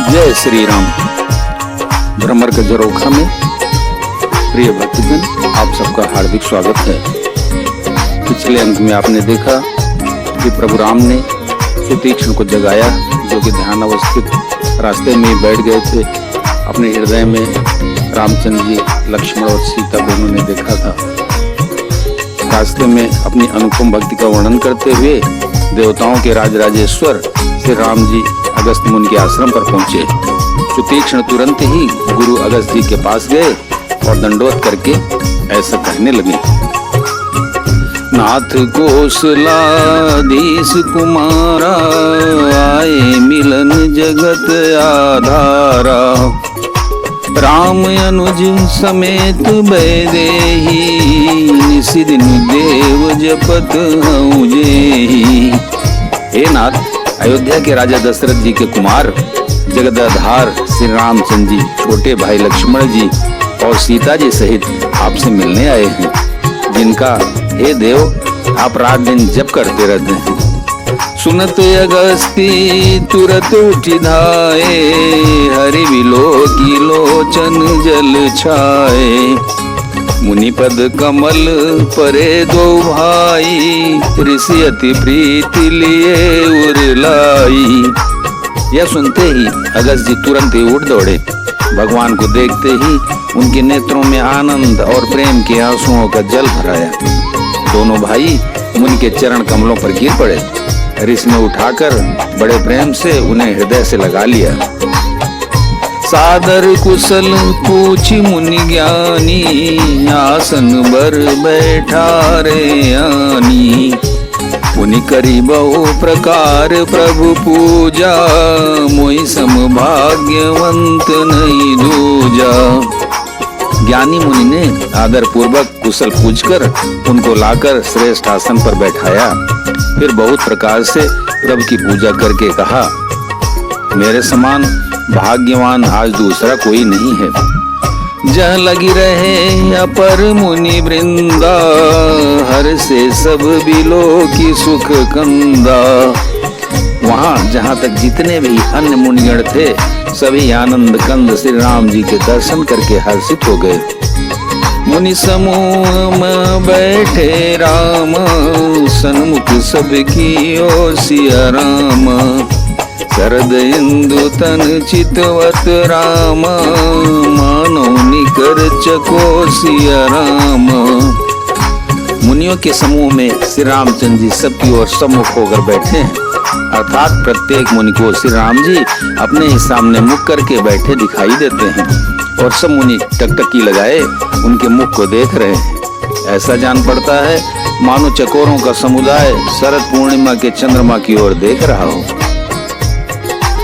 जय श्री राम। भ्रमर के झरोखा में प्रिय भक्तजन, आप सबका हार्दिक स्वागत है। पिछले अंक में आपने देखा कि प्रभु राम ने सुतीक्ष्ण को जगाया, जो कि ध्यान अवस्थित रास्ते में बैठ गए थे। अपने हृदय में रामचंद्र जी, लक्ष्मण और सीता को उन्होंने देखा था। रास्ते में अपनी अनुपम भक्ति का वर्णन करते हुए देवताओं के राजराजेश्वर श्री राम जी अगस्त मुनि के आश्रम पर पहुंचे। सुतीक्ष्ण तुरंत ही गुरु अगस्त जी के पास गए और दंडवत करके ऐसा कहने लगे। नाथ कौशलाधीश कुमारा, आए मिलन जगत आधारा। राम अनुज समेत बैदेही, निशिदिन देव जपत हऊँ जेहि। हे नाथ, अयोध्या के राजा दशरथ जी के कुमार जगदाधार श्री रामचंद्र जी, छोटे भाई लक्ष्मण जी और सीता जी सहित आपसे मिलने आए हैं, जिनका हे देव आप रात दिन जप करते रहते हैं। सुनत अगस्ती तुरत उठी धाये, हरि विलो की लोचन जल छाए। मुनिपद कमल परे दो भाई, ऋषि अति प्रीति लिए उरलाई। यह सुनते ही अगस्त जी तुरंत ही उठ दौड़े। भगवान को देखते ही उनके नेत्रों में आनंद और प्रेम के आंसुओं का जल भराया। दोनों भाई मुनि के चरण कमलों पर गिर पड़े। ऋषि ने उठाकर बड़े प्रेम से उन्हें हृदय से लगा लिया। सादर कुशल पूछी मुनि ज्ञानी, आसन बर बैठा रे आनी। मुनि करी बहु प्रकार प्रभु पूजा, मोहि सम भाग्यवंत नहीं दूजा। ज्ञानी मुनि ने आदर पूर्वक कुशल पूछकर उनको लाकर श्रेष्ठ आसन पर बैठाया। फिर बहुत प्रकार से प्रभु की पूजा करके कहा, मेरे समान भाग्यवान आज दूसरा कोई नहीं है। जह लगी रहे अपर मुनि वृंदा, हर से सब बिलो की सुख कंदा। वहाँ जहाँ तक जितने भी अन्य मुनिगण थे, सभी आनंद कंद श्री राम जी के दर्शन करके हर्षित हो गए। मुनि समूह में बैठे राम, सन्मुख सबकी ओ सिया राम। शरद इंदु तन चितवत राम, मानो निकर चको सिया राम। मुनियों के समूह में श्री रामचंद्र जी सबकी ओर सम्मुख होकर बैठे हैं, अर्थात प्रत्येक मुनि को श्री राम जी अपने ही सामने मुख करके बैठे दिखाई देते हैं और सब मुनि टकटकी लगाए उनके मुख को देख रहे हैं। ऐसा जान पड़ता है मानो चकोरों का समुदाय शरद पूर्णिमा के चंद्रमा की ओर देख रहा हो।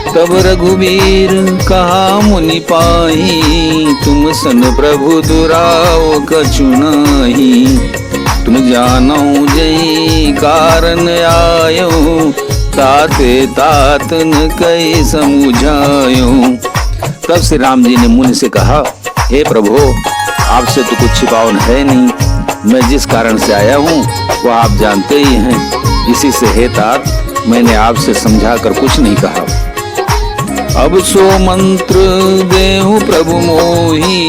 तब रघुवीर कहा मुनि पाही, तुम सन प्रभु दुराओ कछु नाही। तुम जानो जई कारण आयो, ताते तात न कई समुझायो। तब श्री राम जी ने मुनि से कहा, हे प्रभु, आपसे तो कुछ छिपावन है नहीं। मैं जिस कारण से आया हूँ वह आप जानते ही हैं। इसी से हे तात, मैंने आपसे समझा कर कुछ नहीं कहा। अब सो मंत्र देहु प्रभु मोही,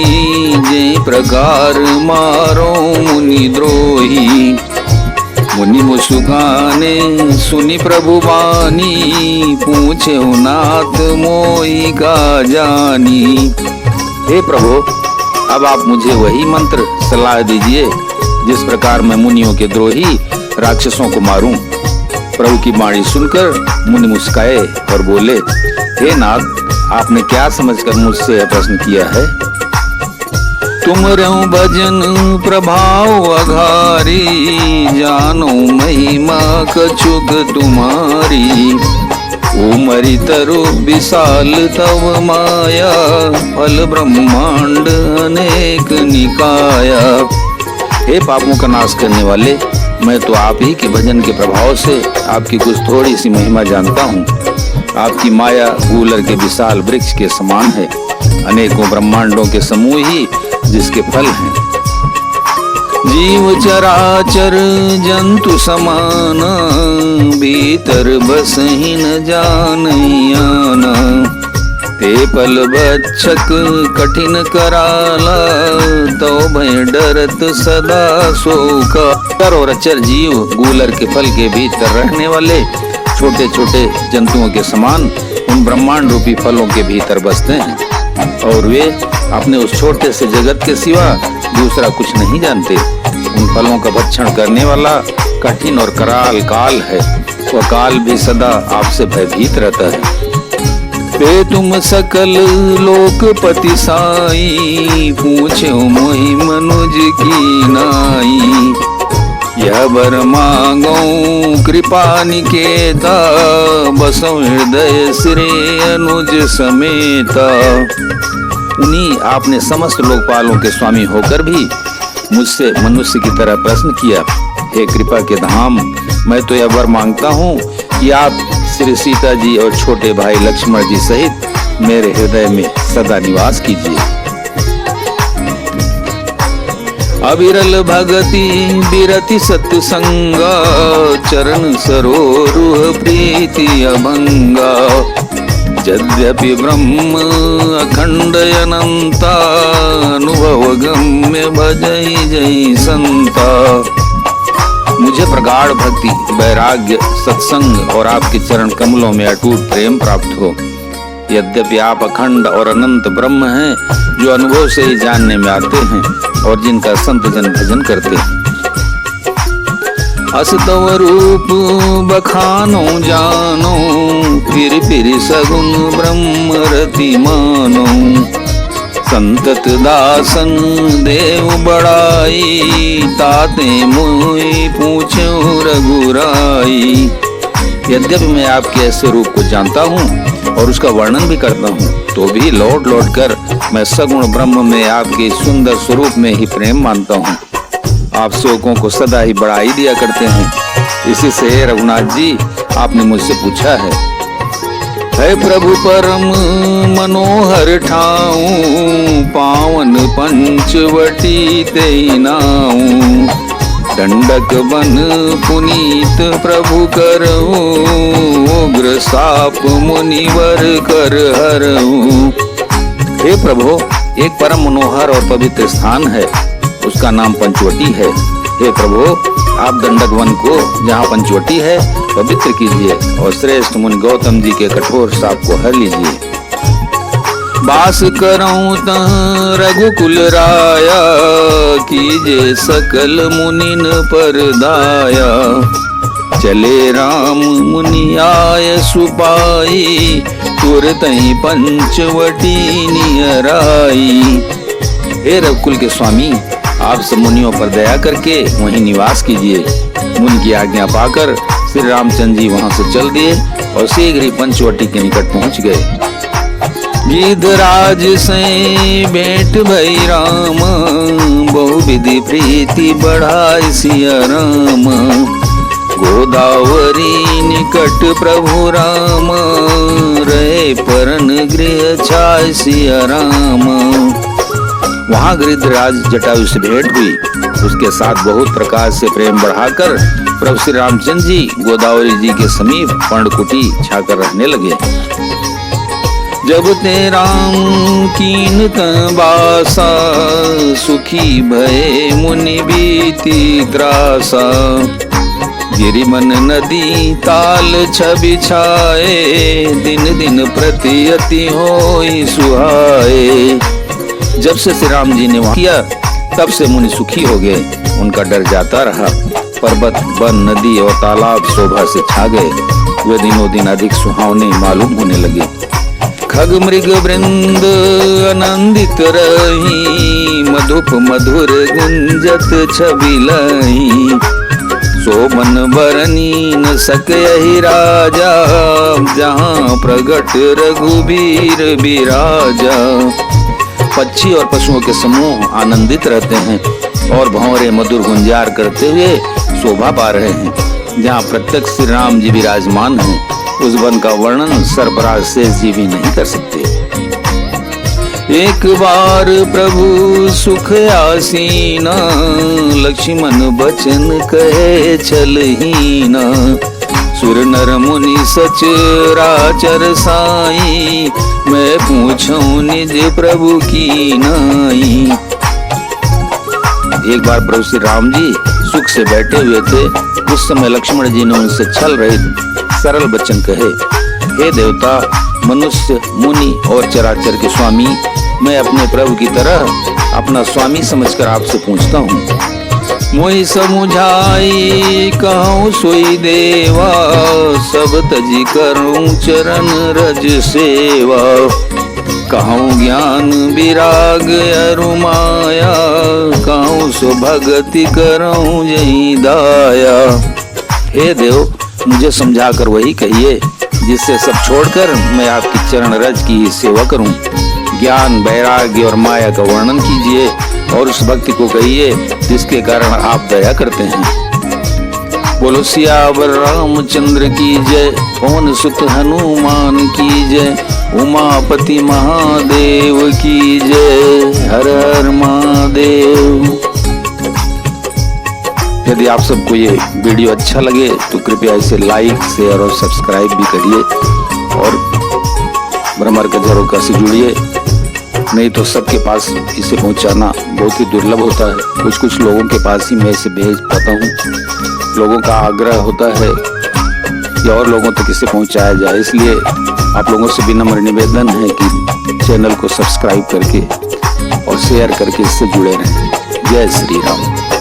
जे प्रकार मारो मुनि द्रोही। मुनि मुसुकाने सुनि प्रभु बानी, पूछे नाथ मोही का जानी। हे प्रभु, अब आप मुझे वही मंत्र सलाह दीजिए जिस प्रकार मैं मुनियों के द्रोही राक्षसों को मारूं। प्रभु की वाणी सुनकर मुनि मुस्काए और बोले, हे नाथ, आपने क्या समझकर मुझसे यह प्रश्न किया है? तुम रहो भजन प्रभाव अघारी, जानो महिमा कछुक तुम्हारी। उमरि तरु विशाल तव माया, फल ब्रह्मांड अनेक निकाया। हे पापों का नाश करने वाले, मैं तो आप ही के भजन के प्रभाव से आपकी कुछ थोड़ी सी महिमा जानता हूँ। आपकी माया गूलर के विशाल वृक्ष के समान है, अनेकों ब्रह्मांडों के समूह ही जिसके फल हैं। जीव चराचर जंतु समान, भीतर बसहि न जानहियाना। ते फल भक्षक कठिन कराला, तो भय डरत सदा सोका। और अचर जीव गूलर के फल के भीतर रहने वाले छोटे छोटे जंतुओं के समान उन ब्रह्मांड रूपी फलों के भीतर बसते हैं, और वे अपने उस छोटे से जगत के सिवा दूसरा कुछ नहीं जानते। उन फलों का भक्षण करने वाला कठिन और कराल काल है, वह काल भी सदा आपसे भयभीत रहता है। ते तुम सकल लोकपति साई, पूछो मोहि मनुज की नाई। यह बर मांगो कृपा निकेता, बसो हृदय श्री अनुज समेता। उन्हीं आपने समस्त लोकपालों के स्वामी होकर भी मुझसे मनुष्य की तरह प्रश्न किया। हे कृपा के धाम, मैं तो यह वर मांगता हूँ कि आप श्री सीता जी और छोटे भाई लक्ष्मण जी सहित मेरे हृदय में सदा निवास कीजिए। अविरल भगति बिरति सत्संगा, चरण सरोरुह प्रीति अभंगा। यद्यपि ब्रह्म अखंड अनंता, अनुभव गम्य भजई जय संता। मुझे प्रगाढ़ भक्ति, वैराग्य, सत्संग और आपके चरण कमलों में अटूट प्रेम प्राप्त हो। यद्यपि आप अखंड और अनंत ब्रह्म हैं, जो अनुभव से ही जानने में आते हैं और जिनका संत जन भजन करते हैं। अस तव रूप बखानो जानो, फिर सगुन ब्रह्म रति मानो। संतत दासन देव बड़ाई, ताते मोहि पूछो रघुराई। यद्यपि मैं आपके ऐसे रूप को जानता हूँ और उसका वर्णन भी करता हूँ, तो भी लौट लौट कर मैं सगुण ब्रह्म में आपके सुंदर स्वरूप में ही प्रेम मानता हूँ। आप सेवकों को सदा ही बढ़ाई दिया करते हैं। इसी से रघुनाथ जी आपने मुझसे पूछा है प्रभु परम मनोहर ठाऊं, पावन पंचवटी ते नाऊं। दंडक बन पुनीत प्रभु करऊं, उग्र साप मुनिवर कर हरऊं। हे प्रभु, एक परम मनोहर और पवित्र स्थान है, उसका नाम पंचवटी है। हे प्रभु, आप दंडक वन को जहाँ पंचवटी है पवित्र कीजिए और श्रेष्ठ मुनि गौतम जी के कठोर साप को हर लीजिए। बास करऊं तह रघुकुल राया, कीजे सकल मुनिन पर दाया। चले राम मुनि आय सुपाई, तुरतहि पंचवटी नियराई। हे रघुकुल के स्वामी, आप सब मुनियों पर दया करके वहीं निवास कीजिए। मुनि की आज्ञा पाकर श्री रामचंद्र जी वहां से चल दिए और शीघ्र ही पंचवटी के निकट पहुंच गए। गिधराज से भेंट भई राम, बहुविधि प्रीति बढ़ाई सिया राम। गोदावरी निकट प्रभु राम, रहे परन गृह छाय सिया राम। वहाँ गिरिधराज जटायु से भेंट हुई। उसके साथ बहुत प्रकार से प्रेम बढ़ाकर प्रभु श्री रामचंद्र जी गोदावरी जी के समीप पर्णकुटी छाकर रहने लगे। जब ते राम कीन बासा, सुखी भये मुनि बीती त्रासा। गिरिमन नदी ताल छवि छाए, दिन दिन प्रति अति होई सुहाए। जब से श्री राम जी ने वहाँ किया, तब से मुनि सुखी हो गए। उनका डर जाता रहा। पर्वत, वन, नदी और तालाब शोभा से छा गए। वे दिनों दिन अधिक सुहावने मालूम होने लगे। खग मृग वृंद आनंदित रही, मधुप मधुर गुंजत छवि लही। शोभन बरनी न सकहि राजा, जहाँ प्रगट रघुबीर बिराजा। पक्षी और पशुओं के समूह आनंदित रहते हैं और भंवरे मधुर गुंजार करते हुए शोभा पा रहे हैं। जहाँ प्रत्यक्ष श्री राम जी विराजमान हैं, उस वन का वर्णन सरफराज शेष जी भी नहीं कर सकते। एक बार प्रभु सुख आसीना, लक्ष्मण बचन कहे छलहीना। सुर नर मुनि सचराचर साई, मैं जय पूछूं निज प्रभु की नाई। एक बार प्रभु श्री राम जी सुख से बैठे हुए थे। उस समय लक्ष्मण जी ने उनसे छल रहित सरल वचन कहे, हे देवता, मनुष्य, मुनि और चराचर के स्वामी, मैं अपने प्रभु की तरह अपना स्वामी समझकर आपसे पूछता हूँ। मोहि समुझाई कहूँ सोई देवा, सब तजी करूँ चरण रज सेवा। कहूँ ज्ञान विराग अरु माया, कहूँ सो भगति करूँ जय दाया। हे देव, मुझे समझाकर वही कहिए जिससे सब छोड़कर मैं आपकी चरण रज की सेवा करूं। ज्ञान, वैराग्य और माया का वर्णन कीजिए और उस भक्ति को कहिए जिसके कारण आप दया करते हैं। बोलो सियावर रामचंद्र की जय, पवन सुत हनुमान की जय, उमापति महादेव की जय, हर हर महादेव। यदि आप सबको ये वीडियो अच्छा लगे तो कृपया इसे लाइक, शेयर और सब्सक्राइब भी करिए और ब्रह्मांड के झरोखा से जुड़िए। नहीं तो सबके पास इसे पहुंचाना बहुत ही दुर्लभ होता है। कुछ कुछ लोगों के पास ही मैं इसे भेज पाता हूं। लोगों का आग्रह होता है कि और लोगों तक इसे पहुंचाया जाए, इसलिए आप लोगों से विनम्र निवेदन है कि चैनल को सब्सक्राइब करके और शेयर करके इससे जुड़े रहें। जय श्री राम।